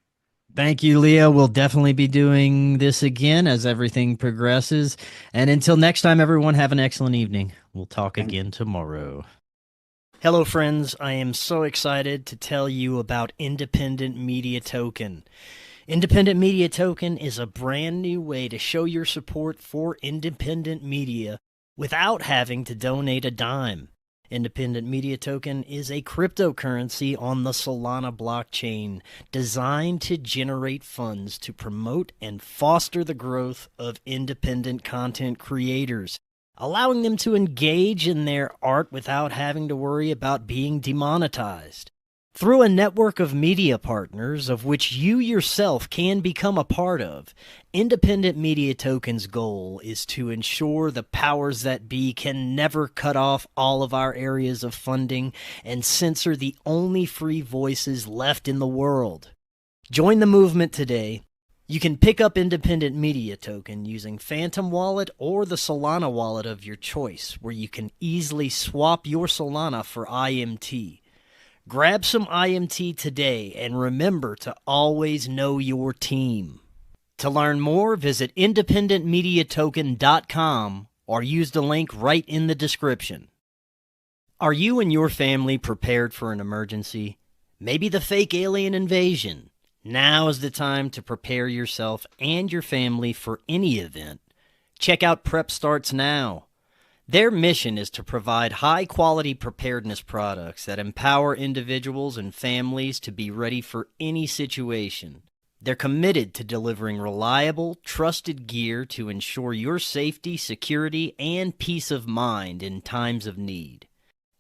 Thank you, Leo. We'll definitely be doing this again as everything progresses. And until next time, everyone, have an excellent evening. We'll talk again tomorrow. Hello, friends. I am so excited to tell you about Independent Media Token. Independent Media Token is a brand new way to show your support for independent media without having to donate a dime. Independent Media Token is a cryptocurrency on the Solana blockchain designed to generate funds to promote and foster the growth of independent content creators, allowing them to engage in their art without having to worry about being demonetized. Through a network of media partners, of which you yourself can become a part of, Independent Media Token's goal is to ensure the powers that be can never cut off all of our areas of funding and censor the only free voices left in the world. Join the movement today. You can pick up Independent Media Token using Phantom Wallet or the Solana wallet of your choice, where you can easily swap your Solana for IMT. Grab some IMT today and remember to always know your team. To learn more, visit independentmediatoken.com or use the link right in the description. Are you and your family prepared for an emergency? Maybe the fake alien invasion? Now is the time to prepare yourself and your family for any event. Check out Prep Starts Now. Their mission is to provide high-quality preparedness products that empower individuals and families to be ready for any situation. They're committed to delivering reliable, trusted gear to ensure your safety, security, and peace of mind in times of need.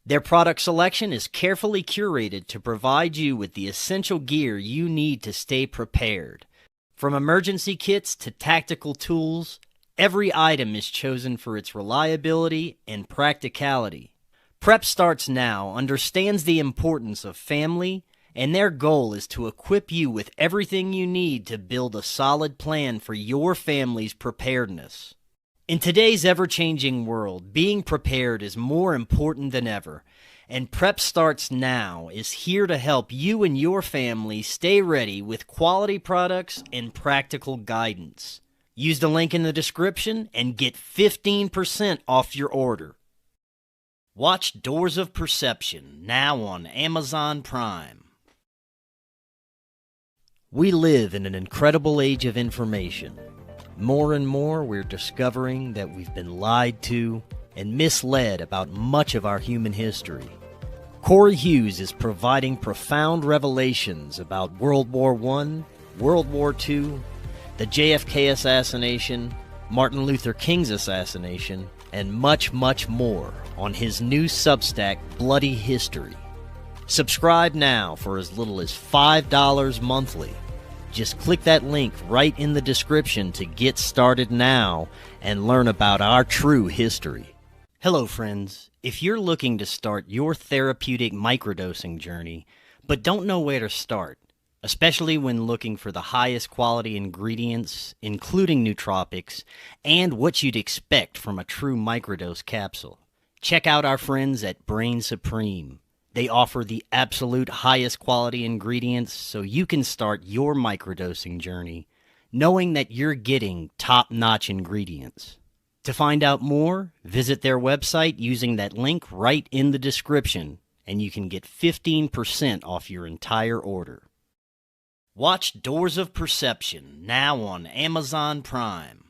Their product selection is carefully curated to provide you with the essential gear you need to stay prepared. From emergency kits to tactical tools, every item is chosen for its reliability and practicality. Prep Starts Now understands the importance of family, and their goal is to equip you with everything you need to build a solid plan for your family's preparedness. In today's ever-changing world, being prepared is more important than ever, and Prep Starts Now is here to help you and your family stay ready with quality products and practical guidance. Use the link in the description and get 15% off your order. Watch Doors of Perception now on Amazon Prime. We live in an incredible age of information. More and more, we're discovering that we've been lied to and misled about much of our human history. Corey Hughes is providing profound revelations about World War I, World War II, the JFK assassination, Martin Luther King's assassination, and much, much more on his new Substack, Bloody History. Subscribe now for as little as $5 monthly. Just click that link right in the description to get started now and learn about our true history. Hello, friends. If you're looking to start your therapeutic microdosing journey, but don't know where to start, especially when looking for the highest quality ingredients, including nootropics, and what you'd expect from a true microdose capsule, check out our friends at Brain Supreme. They offer the absolute highest quality ingredients so you can start your microdosing journey knowing that you're getting top-notch ingredients. To find out more, visit their website using that link right in the description, and you can get 15% off your entire order. Watch Doors of Perception now on Amazon Prime.